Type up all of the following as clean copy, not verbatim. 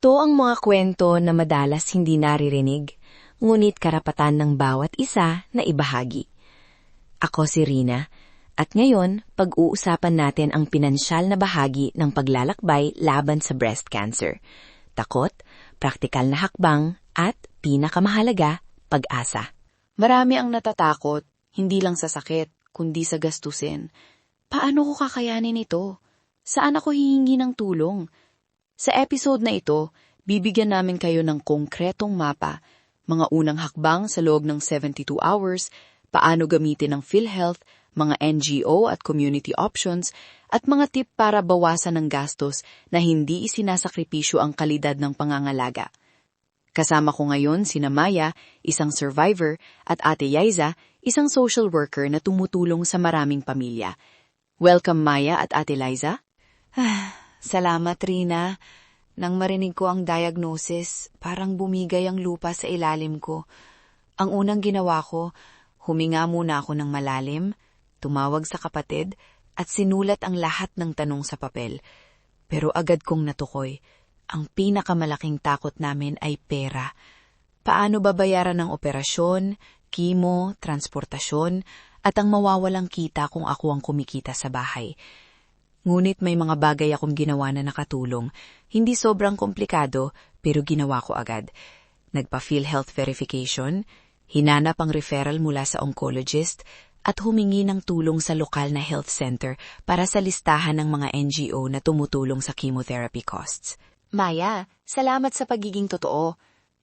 Ito ang mga kwento na madalas hindi naririnig, ngunit karapatan ng bawat isa na ibahagi. Ako si Rina, at ngayon pag-uusapan natin ang pinansyal na bahagi ng paglalakbay laban sa breast cancer. Takot, praktikal na hakbang, at pinakamahalaga, pag-asa. Marami ang natatakot, hindi lang sa sakit, kundi sa gastusin. Paano ko kakayanin ito? Saan ako hihingi ng tulong? Sa episode na ito, bibigyan namin kayo ng konkretong mapa, mga unang hakbang sa loob ng 72 hours, paano gamitin ang PhilHealth, mga NGO at community options, at mga tip para bawasan ng gastos na hindi isinasakripisyo ang kalidad ng pangangalaga. Kasama ko ngayon sina Maya, isang survivor, at Ate Yaiza, isang social worker na tumutulong sa maraming pamilya. Welcome Maya at Ate Liza. Salamat, Rina. Nang marinig ko ang diagnosis, parang bumigay ang lupa sa ilalim ko. Ang unang ginawa ko, huminga muna ako ng malalim, tumawag sa kapatid, at sinulat ang lahat ng tanong sa papel. Pero agad kong natukoy, ang pinakamalaking takot namin ay pera. Paano babayaran ng operasyon, kimo, transportasyon, at ang mawawalang kita kung ako ang kumikita sa bahay. Ngunit may mga bagay akong ginawa na nakatulong. Hindi sobrang komplikado, pero ginawa ko agad. Nagpa-PhilHealth verification, hinanap ang referral mula sa oncologist, at humingi ng tulong sa lokal na health center para sa listahan ng mga NGO na tumutulong sa chemotherapy costs. Maya, salamat sa pagiging totoo.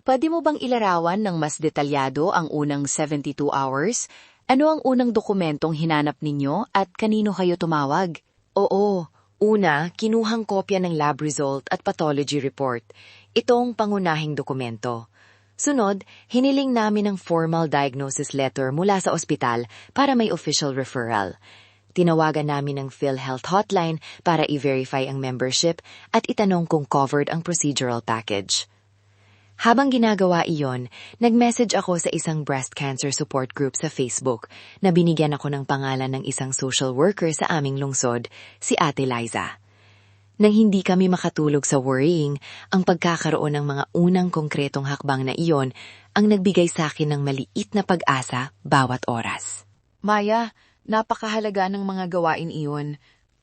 Pwede mo bang ilarawan ng mas detalyado ang unang 72 hours? Ano ang unang dokumentong hinanap ninyo at kanino kayo tumawag? Oo. Una, kinuhang kopya ng lab result at pathology report. Itong pangunahing dokumento. Sunod, hiniling namin ang formal diagnosis letter mula sa ospital para may official referral. Tinawagan namin ang PhilHealth hotline para i-verify ang membership at itanong kung covered ang procedural package. Habang ginagawa iyon, nag-message ako sa isang breast cancer support group sa Facebook na binigyan ako ng pangalan ng isang social worker sa aming lungsod, si Ate Liza. Nang hindi kami makatulog sa worrying, ang pagkakaroon ng mga unang konkretong hakbang na iyon ang nagbigay sa akin ng maliit na pag-asa bawat oras. Maya, napakahalaga ng mga gawain iyon.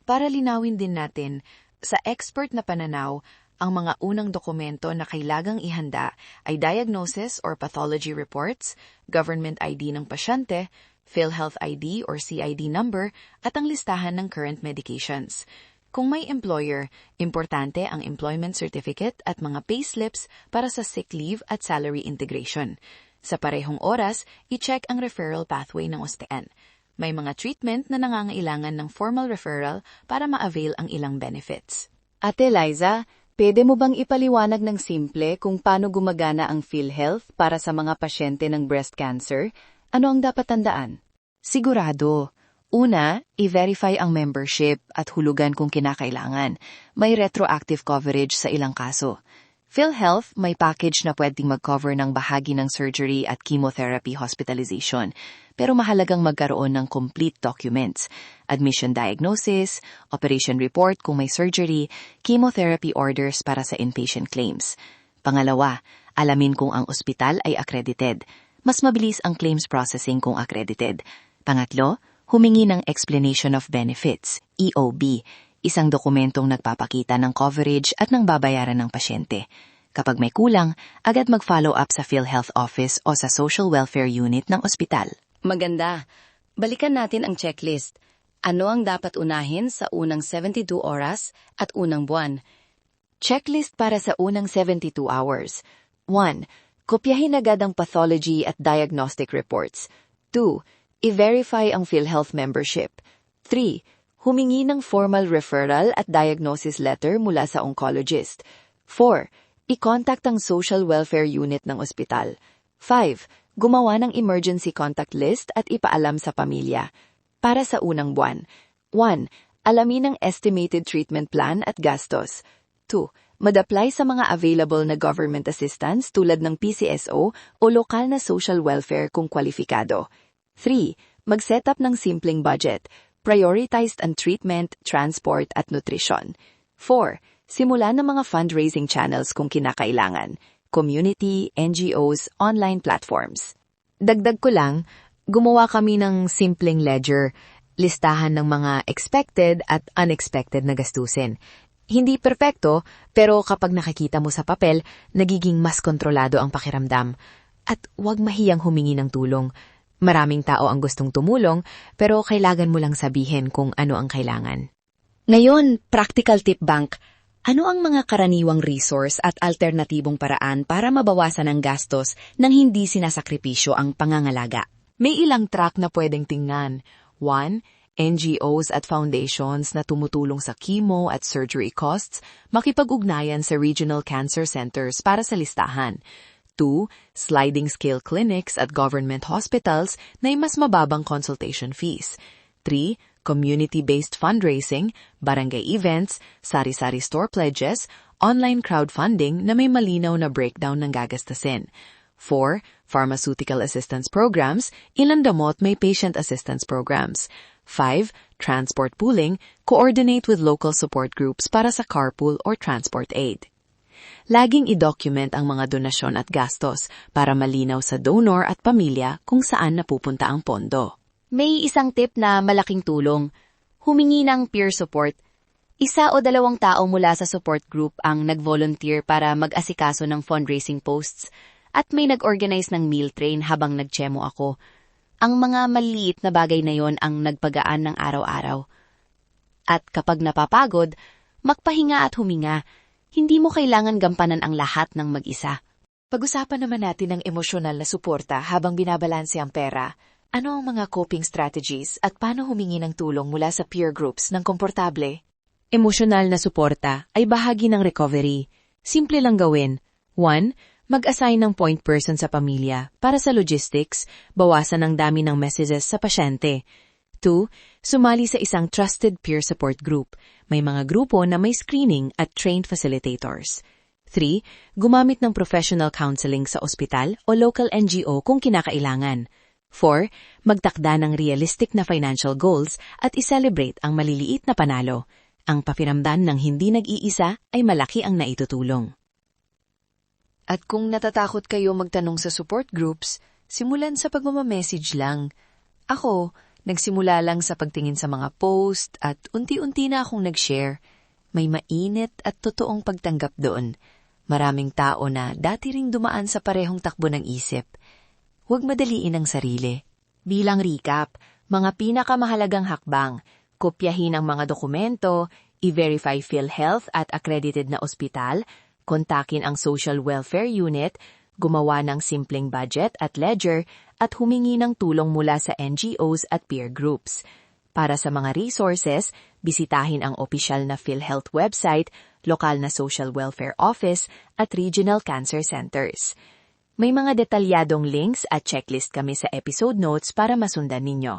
Para linawin din natin, sa expert na pananaw, ang mga unang dokumento na kailangang ihanda ay diagnosis or pathology reports, government ID ng pasyente, PhilHealth ID or CID number, at ang listahan ng current medications. Kung may employer, importante ang employment certificate at mga payslips para sa sick leave at salary integration. Sa parehong oras, i-check ang referral pathway ng ostean. May mga treatment na nangangailangan ng formal referral para ma-avail ang ilang benefits. Ate Liza, pwede mo bang ipaliwanag ng simple kung paano gumagana ang PhilHealth para sa mga pasyente ng breast cancer? Ano ang dapat tandaan? Sigurado. Una, i-verify ang membership at hulugan kung kinakailangan. May retroactive coverage sa ilang kaso. PhilHealth may package na pwedeng mag-cover ng bahagi ng surgery at chemotherapy hospitalization, pero mahalagang magkaroon ng complete documents, admission diagnosis, operation report kung may surgery, chemotherapy orders para sa inpatient claims. Pangalawa, alamin kung ang ospital ay accredited. Mas mabilis ang claims processing kung accredited. Pangatlo, humingi ng explanation of benefits, EOB, isang dokumentong nagpapakita ng coverage at ng babayaran ng pasyente. Kapag may kulang, agad mag-follow up sa PhilHealth office o sa social welfare unit ng ospital. Maganda. Balikan natin ang checklist. Ano ang dapat unahin sa unang 72 oras at unang buwan? Checklist para sa unang 72 hours. 1. Kopyahin agad ang pathology at diagnostic reports. 2. I-verify ang PhilHealth membership. 3. Humingi ng formal referral at diagnosis letter mula sa oncologist. 4. I-contact ang social welfare unit ng ospital. 5. Gumawa ng emergency contact list at ipaalam sa pamilya. Para sa unang buwan. 1. Alamin ang estimated treatment plan at gastos. 2. Mag-apply sa mga available na government assistance tulad ng PCSO o lokal na social welfare kung kwalifikado. 3. Mag-set up ng simpleng budget. Prioritized ang treatment, transport at nutrition. 4. Simula ng mga fundraising channels kung kinakailangan, community, NGOs, online platforms. Dagdag ko lang, gumawa kami ng simpleng ledger, listahan ng mga expected at unexpected na gastusin. Hindi perpekto, pero kapag nakikita mo sa papel, nagiging mas kontrolado ang pakiramdam. At huwag mahiyang humingi ng tulong. Maraming tao ang gustong tumulong, pero kailangan mo lang sabihin kung ano ang kailangan. Ngayon, practical tip bank. Ano ang mga karaniwang resource at alternatibong paraan para mabawasan ang gastos nang hindi sinasakripisyo ang pangangalaga? May ilang track na pwedeng tingnan. 1. NGOs at foundations na tumutulong sa chemo at surgery costs, makipag-ugnayan sa regional cancer centers para sa listahan. 2. Sliding scale clinics at government hospitals na may mas mababang consultation fees. 3. Community-based fundraising, barangay events, sari-sari store pledges, online crowdfunding na may malinaw na breakdown ng gagastasin. 4. Pharmaceutical assistance programs, ilang damot may patient assistance programs. 5. Transport pooling, coordinate with local support groups para sa carpool or transport aid. Laging i-document ang mga donasyon at gastos para malinaw sa donor at pamilya kung saan napupunta ang pondo. May isang tip na malaking tulong. Humingi ng peer support. 1 o 2 tao mula sa support group ang nag-volunteer para mag-asikaso ng fundraising posts at may nag-organize ng meal train habang nagchemo ako. Ang mga maliit na bagay na yon ang nagpagaan ng araw-araw. At kapag napapagod, magpahinga at huminga. Hindi mo kailangan gampanan ang lahat ng mag-isa. Pag-usapan naman natin ang emosyonal na suporta habang binabalanse ang pera. Ano ang mga coping strategies at paano humingi ng tulong mula sa peer groups ng komportable? Emosyonal na suporta ay bahagi ng recovery. Simple lang gawin. 1. Mag-assign ng point person sa pamilya para sa logistics, bawasan ang dami ng messages sa pasyente. 2. Sumali sa isang trusted peer support group. May mga grupo na may screening at trained facilitators. 3. Gumamit ng professional counseling sa ospital o local NGO kung kinakailangan. 4. Magtakda ng realistic na financial goals at i-celebrate ang maliliit na panalo. Ang pakiramdam ng hindi nag-iisa ay malaki ang naitutulong. At kung natatakot kayo magtanong sa support groups, simulan sa pagmamessage lang. Ako, nagsimula lang sa pagtingin sa mga post at unti-unti na akong nag-share. May mainit at totoong pagtanggap doon. Maraming tao na dati ring dumaan sa parehong takbo ng isip. Huwag madaliin ang sarili. Bilang recap, mga pinakamahalagang hakbang, kopyahin ang mga dokumento, i-verify PhilHealth at accredited na ospital, kontakin ang Social Welfare Unit, gumawa ng simpleng budget at ledger, at humingi ng tulong mula sa NGOs at peer groups. Para sa mga resources, bisitahin ang opisyal na PhilHealth website, lokal na social welfare office, at regional cancer centers. May mga detalyadong links at checklist kami sa episode notes para masundan ninyo.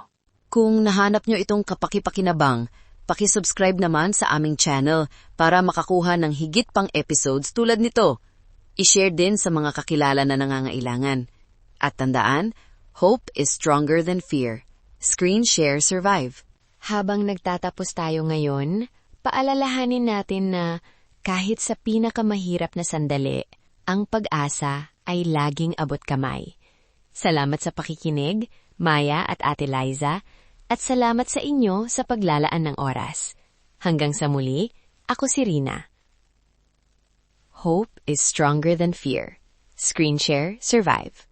Kung nahanap nyo itong kapaki-pakinabang, paki-subscribe naman sa aming channel para makakuha ng higit pang episodes tulad nito. I-share din sa mga kakilala na nangangailangan. At tandaan, hope is stronger than fear. Screen Share Survive. Habang nagtatapos tayo ngayon, paalalahanin natin na kahit sa pinakamahirap na sandali, ang pag-asa ay laging abot kamay. Salamat sa pakikinig, Maya at Ate Liza, at salamat sa inyo sa paglalaan ng oras. Hanggang sa muli, ako si Rina. Hope is stronger than fear. Screen Share Survive.